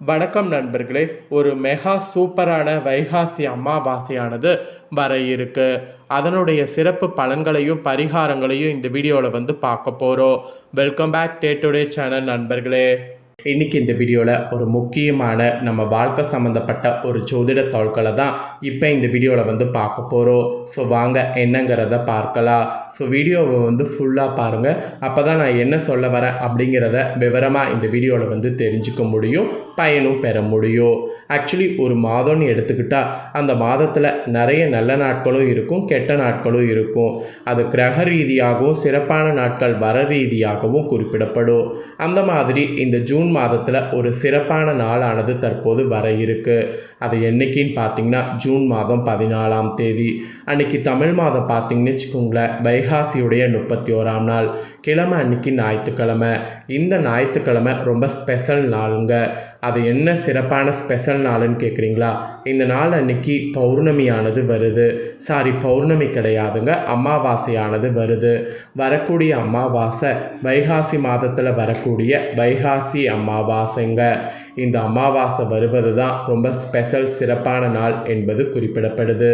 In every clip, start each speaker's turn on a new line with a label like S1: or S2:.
S1: வணக்கம் நண்பர்களே. ஒரு மெகா சூப்பரான வைகாசி அமாவாசையானது வர இருக்கு. அதனுடைய சிறப்பு பலன்களையும் பரிகாரங்களையும் இந்த வீடியோவில் பார்க்க போகிறோம். வெல்கம் பேக் டுடே சேனல் நண்பர்களே. இன்றைக்கி இந்த வீடியோவில் ஒரு முக்கியமான நம்ம வாழ்க்கை சம்மந்தப்பட்ட ஒரு ஜோதிட தாள்களை தான் இப்போ இந்த வீடியோவில் பார்க்க போகிறோம். ஸோ வாங்க என்னங்கிறத பார்க்கலாம். ஸோ வீடியோவை ஃபுல்லாக பாருங்கள். அப்போ தான் நான் என்ன சொல்ல வரேன் அப்படிங்கிறத விவரமாக இந்த வீடியோவில் தெரிஞ்சுக்க முடியும், பயனும் பெற முடியும். ஆக்சுவலி ஒரு மாதம்னு எடுத்துக்கிட்டால் அந்த மாதத்தில் நிறைய நல்ல நாட்களும் இருக்கும், கெட்ட நாட்களும் இருக்கும். அது கிரக ரீதியாகவும் சிறப்பான நாட்கள் வர ரீதியாகவும் குறிப்பிடப்படும். அந்த மாதிரி இந்த ஜூன் மாதத்தில் ஒரு சிறப்பான நாளானது தற்போது வர இருக்கு. அது என்னைக்குன்னு பார்த்தீங்கன்னா ஜூன் மாதம் 14ஆம் தேதி அன்னைக்கு. தமிழ் மாதம் பார்த்தீங்கன்னு வச்சுக்கோங்களேன், வைகாசியுடைய 31ஆம் நாள் கிழமை அன்னைக்கு ஞாயிற்றுக்கிழமை. இந்த ஞாயிற்றுக்கிழமை ரொம்ப ஸ்பெஷல் நாளுங்க. அது என்ன சிறப்பான ஸ்பெஷல் நாளுன்னு கேட்குறீங்களா? இந்த நாள் அன்னைக்கு பௌர்ணமியானது வருது. பௌர்ணமி கிடையாதுங்க, அமாவாசையானது வருது. வரக்கூடிய அமாவாசை வைகாசி மாதத்தில் வரக்கூடிய வைகாசி அமாவாசைங்க. இந்த அமாவாசை வருவது தான் ரொம்ப ஸ்பெஷல் சிறப்பான நாள் என்பது குறிப்பிடப்படுது.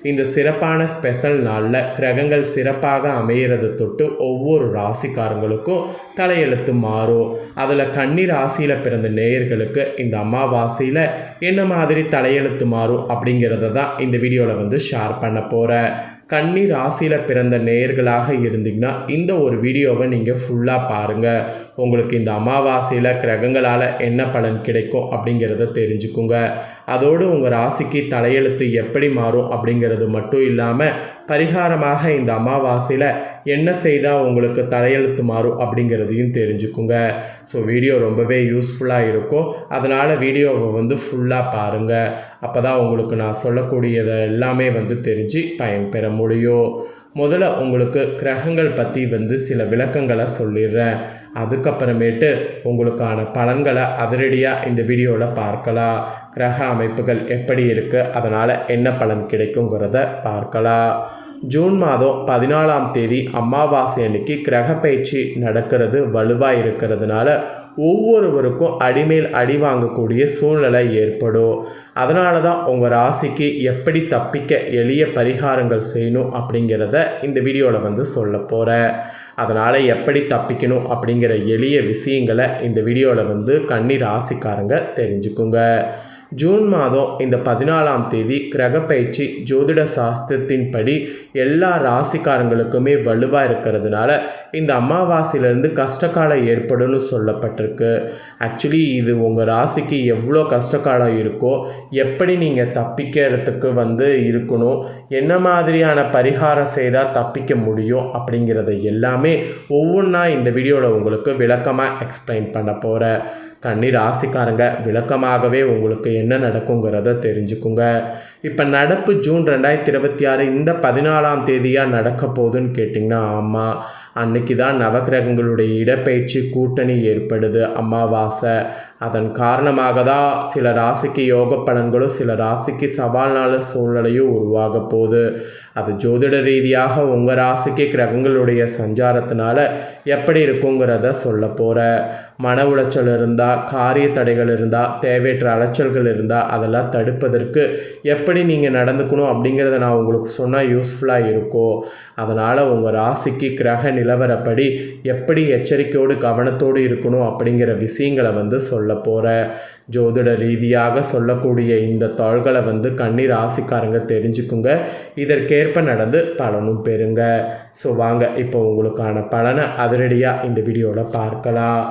S1: இந்த சிறப்பான ஸ்பெஷல் நாளில் கிரகங்கள் சிறப்பாக அமைகிறது தொட்டு ஒவ்வொரு ராசிக்காரங்களுக்கும் தலையெழுத்து மாறும். அதில் கன்னி ராசியில் பிறந்த நேயர்களுக்கு இந்த அமாவாசையில் என்ன மாதிரி தலையெழுத்து மாறும் அப்படிங்கிறத தான் இந்த வீடியோவில் ஷேர் பண்ண போகிறேன். கன்னி ராசியில் பிறந்த நேயர்களாக இருந்தீங்கன்னா இந்த ஒரு வீடியோவை நீங்கள் ஃபுல்லாக பாருங்கள். உங்களுக்கு இந்த அமாவாசையில் கிரகங்களால் என்ன பலன் கிடைக்கும் அப்படிங்கிறத தெரிஞ்சுக்குங்க. அதோடு உங்கள் ராசிக்கு தலையெழுத்து எப்படி மாறும் அப்படிங்கிறது மட்டும் இல்லாமல் பரிகாரமாக இந்த அமாவாசையில் என்ன செய்தால் உங்களுக்கு தலையெழுத்து மாறும் அப்படிங்கிறதையும் தெரிஞ்சுக்குங்க. ஸோ வீடியோ ரொம்பவே யூஸ்ஃபுல்லாக இருக்கும். அதனால் வீடியோவை ஃபுல்லாக பாருங்கள். அப்போ தான் உங்களுக்கு நான் சொல்லக்கூடியதை எல்லாமே தெரிஞ்சு பயன்பெற முடியும். முதல்ல உங்களுக்கு கிரகங்கள் பற்றி சில விளக்கங்களை சொல்லிடுறேன். அதுக்கப்புறமேட்டு உங்களுக்கான பலன்களை அதிரடியாக இந்த வீடியோவில் பார்க்கலாம். கிரக அமைப்புகள் எப்படி இருக்குது, அதனால் என்ன பலன் கிடைக்குங்கிறத பார்க்கலாம். ஜூன் மாதம் 14ஆம் தேதி அமாவாசை அன்னைக்கு கிரக பயிற்சி நடக்கிறது வலுவாக இருக்கிறதுனால ஒவ்வொருவருக்கும் அடிமேல் அடி வாங்கக்கூடிய சூழ்நிலை ஏற்படும். அதனால தான் உங்கள் ராசிக்கு எப்படி தப்பிக்க எளிய பரிகாரங்கள் செய்யணும் அப்படிங்கிறத இந்த வீடியோவில் சொல்ல போகிறேன். அதனால் எப்படி தப்பிக்கணும் அப்படிங்கிற எளிய விஷயங்களை இந்த வீடியோவில் கன்னி ராசிக்காரங்க தெரிஞ்சுக்குங்க. ஜூன் மாதம் இந்த 14ஆம் தேதி கிரகப்பயிற்சி ஜோதிட சாஸ்திரத்தின்படி எல்லா ராசிக்காரங்களுக்குமே வலுவாக இருக்கிறதுனால இந்த அமாவாசையிலேருந்து கஷ்டகாலம் ஏற்படும்னு சொல்லப்பட்டிருக்கு. ஆக்சுவலி இது உங்கள் ராசிக்கு எவ்வளோ கஷ்டகாலம் இருக்கோ, எப்படி நீங்கள் தப்பிக்கிறதுக்கு இருக்கணும், என்ன மாதிரியான பரிகாரம் செய்தால் தப்பிக்க முடியும் அப்படிங்கிறத எல்லாமே ஒவ்வொன்றா இந்த வீடியோவில் உங்களுக்கு விளக்கமாக எக்ஸ்பிளைன் பண்ண போகிறேன். கன்னி ராசிக்காரங்க விளக்கமாகவே உங்களுக்கு என்ன நடக்குங்கிறத தெரிஞ்சுக்குங்க. இப்போ நடப்பு ஜூன் 2026 இந்த 14ஆம் தேதியாக நடக்க போகுதுன்னு கேட்டிங்கன்னா ஆமாம், அன்னைக்கு தான் நவகிரகங்களுடைய இடப்பெயர்ச்சி கூட்டணி ஏற்படுது அமாவாசை. அதன் காரணமாக தான் சில ராசிக்கு யோக பலன்களும் சில ராசிக்கு சவாலான சூழ்நிலையும் உருவாக போகுது. அது ஜோதிட ரீதியாக உங்கள் ராசிக்கு கிரகங்களுடைய சஞ்சாரத்தினால எப்படி இருக்குங்கிறத சொல்ல போகிறேன். மன உளைச்சல் இருந்தால், காரிய தடைகள் இருந்தால், தேவையற்ற அலைச்சல்கள் இருந்தால் அதெல்லாம் தடுப்பதற்கு எப்படி நீங்கள் நடந்துக்கணும் அப்படிங்கிறத நான் உங்களுக்கு சொன்னால் யூஸ்ஃபுல்லாக இருக்கும். அதனால் உங்கள் ராசிக்கு கிரக நிலவரப்படி எப்படி எச்சரிக்கையோடு கவனத்தோடு இருக்கணும் அப்படிங்கிற விஷயங்களை சொல்ல போகிறேன். ஜோதிட ரீதியாக சொல்லக்கூடிய இந்த தாள்களை கன்னி ராசிக்காரங்க தெரிஞ்சுக்குங்க. இதற்கேற்ப நடந்து பலனும் பெறுங்க. ஸோ வாங்க இப்போ உங்களுக்கான பலனை அதிரடியாக இந்த வீடியோவில் பார்க்கலாம்.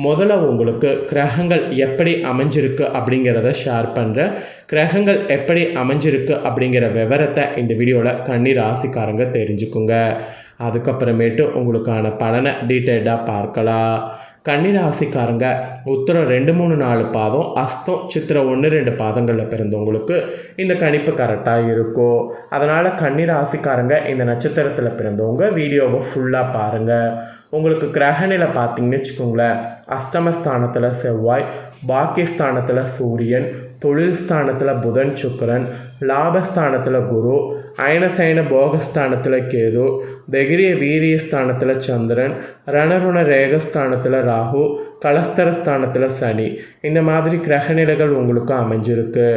S1: முதல்ல உங்களுக்கு கிரகங்கள் எப்படி அமைஞ்சிருக்கு அப்படிங்கிறத ஷேர் பண்ணுறேன். கிரகங்கள் எப்படி அமைஞ்சிருக்கு அப்படிங்கிற விவரத்தை இந்த வீடியோவில் கன்னி ராசிக்காரங்க தெரிஞ்சுக்குங்க. அதுக்கப்புறமேட்டு உங்களுக்கான பலனை டீட்டெயில்டாக பார்க்கலாம். கன்னி ராசிக்காரங்க உத்திரம் 2, 3, 4 பாதம், அஸ்தம், சித்திரம் 1, 2 பாதங்களில் பிறந்தவங்களுக்கு இந்த கணிப்பு கரெக்டாக இருக்கும். அதனால் கன்னி ராசிக்காரங்க இந்த நட்சத்திரத்தில் பிறந்தவங்க வீடியோவை ஃபுல்லாக பாருங்கள். உங்களுக்கு கிரகநிலை பார்த்தீங்கன்னு வச்சுக்கோங்களேன், அஷ்டமஸ்தானத்தில் செவ்வாய், பாக்கியஸ்தானத்தில் சூரியன், தொழில் ஸ்தானத்தில் புதன் சுக்கிரன், லாபஸ்தானத்தில் குரு, அயனசயன போகஸ்தானத்தில் கேது, தைரிய வீரியஸ்தானத்தில் சந்திரன், ரணருண ரேகஸ்தானத்தில் ராகு, கலஸ்தரஸ்தானத்தில் சனி. இந்த மாதிரி கிரகநிலைகள் உங்களுக்கு அமைஞ்சிருக்கு.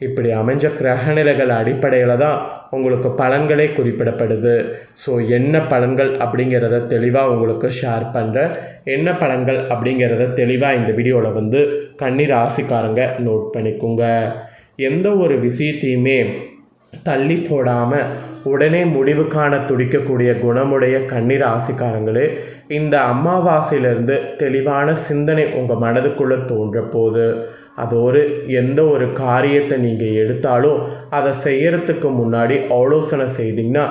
S1: இப்படி அமைஞ்ச கிரகநிலைகள் அடிப்படையில் தான் உங்களுக்கு பலன்களே குறிப்பிடப்படுது. ஸோ என்ன பலன்கள் அப்படிங்கிறத தெளிவாக உங்களுக்கு ஷேர் பண்ணுறேன். என்ன பலன்கள் அப்படிங்கிறத தெளிவாக இந்த வீடியோவில் கன்னி ராசிக்காரங்க நோட் பண்ணிக்கோங்க. எந்த ஒரு விஷயத்தையுமே தள்ளி போடாமல் உடனே முடிவு காண துடிக்கக்கூடிய குணமுடைய கன்னி ராசிக்காரங்களே, இந்த அமாவாசையிலிருந்து தெளிவான சிந்தனை உங்கள் மனதுக்குள்ளே தோன்ற போது அதோடு எந்த ஒரு காரியத்தை நீங்கள் எடுத்தாலும் அதை செய்யறதுக்கு முன்னாடி ஆலோசனை செய்தீங்கன்னா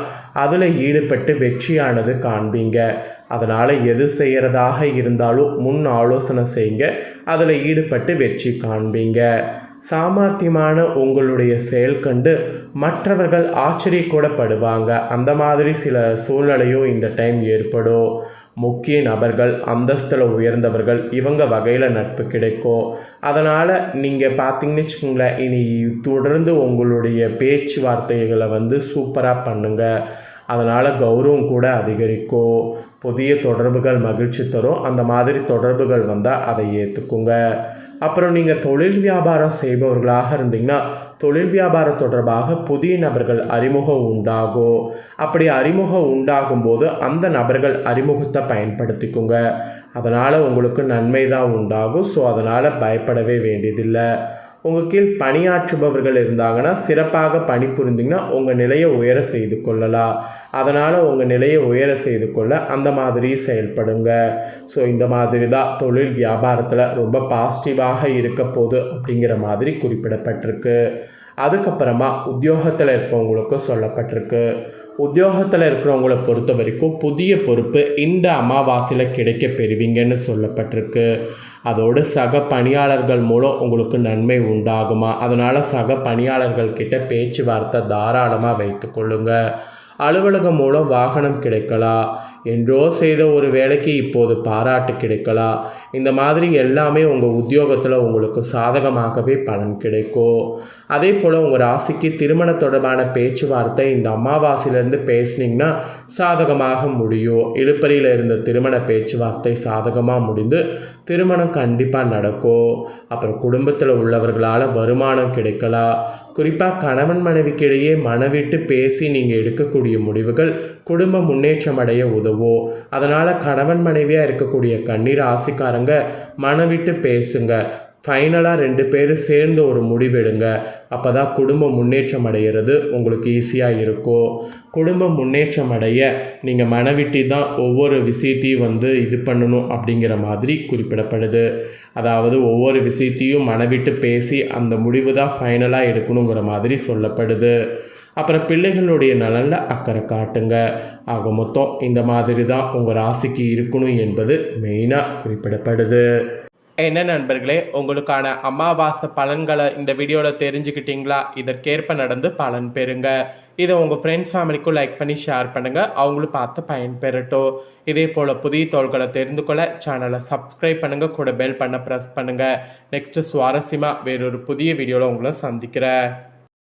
S1: அதில் ஈடுபட்டு வெற்றியானது காண்பீங்க. அதனால் எது செய்கிறதாக இருந்தாலும் முன் ஆலோசனை செய்யுங்க, அதில் ஈடுபட்டு வெற்றி காண்பீங்க. சாமர்த்தியமான உங்களுடைய செயல் கண்டு மற்றவர்கள் ஆச்சரியக்கூடப்படுவாங்க. அந்த மாதிரி சில சூழ்நிலையும் இந்த டைம் ஏற்படும். முக்கிய நபர்கள், அந்தஸ்தில் உயர்ந்தவர்கள், இவங்க வகையில் நட்பு கிடைக்கும். அதனால் நீங்கள் பார்த்தீங்கன்னு வச்சுக்கோங்களேன், இனி தொடர்ந்து உங்களுடைய பேச்சுவார்த்தைகளை சூப்பராக பண்ணுங்கள். அதனால் கௌரவம் கூட அதிகரிக்கும். புதிய தொடர்புகள் மகிழ்ச்சி தரும். அந்த மாதிரி தொடர்புகள் வந்தால் அதை ஏற்றுக்குங்க. அப்புறம் நீங்கள் தொழில் வியாபாரம் செய்பவர்களாக இருந்தீங்கன்னா தொழில் வியாபாரம் தொடர்பாக புதிய நபர்கள் அறிமுகம் உண்டாகும். அப்படி அறிமுகம் உண்டாகும் போது அந்த நபர்கள் அறிமுகத்தை பயன்படுத்திக்குங்க. அதனால் உங்களுக்கு நன்மை தான் உண்டாகும். ஸோ அதனால் பயப்படவே வேண்டியதில்லை. உங்கள் கீழ் பணியாற்றுபவர்கள் இருந்தாங்கன்னா சிறப்பாக பணிபுரிந்திங்கன்னா உங்கள் நிலையை உயர செய்து கொள்ளலாம். அதனால் உங்கள் நிலையை உயர செய்து கொள்ள அந்த மாதிரி செயல்படுங்க. ஸோ இந்த மாதிரி தான் தொழில் வியாபாரத்தில் ரொம்ப பாசிட்டிவாக இருக்க போகுது அப்படிங்கிற மாதிரி குறிப்பிடப்பட்டிருக்கு. அதுக்கப்புறமா உத்தியோகத்தில் இருப்பவங்களுக்கு சொல்லப்பட்டிருக்கு. உத்தியோகத்தில் இருக்கிறவங்களை பொறுத்த வரைக்கும் புதிய பொறுப்பு இந்த அமாவாசையில் கிடைக்க பெறுவீங்கன்னு சொல்லப்பட்டிருக்கு. அதோடு சக பணியாளர்கள் மூலம் உங்களுக்கு நன்மை உண்டாகுமா. அதனால் சக பணியாளர்கள்கிட்ட பேச்சுவார்த்தை தாராளமாக வைத்து கொள்ளுங்க. அலுவலகம் மூலம் வாகனம் கிடைக்கலாம். என்றோ செய்த ஒரு வேலைக்கு இப்போது பாராட்டு கிடைக்கலாம். இந்த மாதிரி எல்லாமே உங்கள் உத்தியோகத்தில் உங்களுக்கு சாதகமாகவே பலன் கிடைக்கும். அதே போல் உங்கள் ராசிக்கு திருமண தொடர்பான பேச்சுவார்த்தை இந்த அமாவாசையிலேருந்து பேசுனீங்கன்னா சாதகமாக முடியும். இழுப்பறியில் இருந்த திருமண பேச்சுவார்த்தை சாதகமாக முடிந்து திருமணம் கண்டிப்பாக நடக்கும். அப்புறம் குடும்பத்தில் உள்ளவர்களால் வருமானம் கிடைக்கலாம். குறிப்பாக கணவன் மனைவிக்கிடையே மனவிட்டு பேசி நீங்கள் எடுக்கக்கூடிய முடிவுகள் குடும்ப முன்னேற்றம் அடைய உதவும். அதனால் கணவன் மனைவியாக இருக்கக்கூடிய கன்னி ராசிக்காரங்க மனவிட்டு பேசுங்க. ஃபைனலாக 2 பேரும் சேர்ந்து ஒரு முடிவெடுங்க. அப்போ தான் குடும்ப முன்னேற்றம் அடைகிறது உங்களுக்கு ஈஸியாக இருக்கும். குடும்ப முன்னேற்றம் அடைய நீங்கள் மனவிட்டு தான் ஒவ்வொரு விஷயத்தையும் இது பண்ணணும் அப்படிங்கிற மாதிரி குறிப்பிடப்படுது. அதாவது ஒவ்வொரு விஷயத்தையும் மனவிட்டு பேசி அந்த முடிவு தான் ஃபைனலாக எடுக்கணுங்கிற மாதிரி சொல்லப்படுது. அப்புறம் பிள்ளைகளுடைய நலனில் அக்கறை காட்டுங்க. ஆக மொத்தம் இந்த மாதிரி தான் உங்கள் ராசிக்கு இருக்கணும் என்பது மெயினாக குறிப்பிடப்படுது. என்ன நண்பர்களே, உங்களுக்கான அமாவாசை பலன்களை இந்த வீடியோவில் தெரிஞ்சுக்கிட்டீங்களா? இதற்கேற்ப நடந்து பலன் பெறுங்க. இதை உங்கள் ஃப்ரெண்ட்ஸ் ஃபேமிலிக்கும் லைக் பண்ணி ஷேர் பண்ணுங்கள். அவங்களும் பார்த்து பயன்பெறட்டும். இதே போல் புதிய தகவல்களை தெரிந்து கொள்ள சேனலை சப்ஸ்கிரைப் பண்ணுங்கள். கூட பெல் பண்ண ப்ரெஸ் பண்ணுங்கள். நெக்ஸ்ட்டு சுவாரஸ்யமாக வேறொரு புதிய வீடியோவில் உங்களை சந்திக்கிறேன்.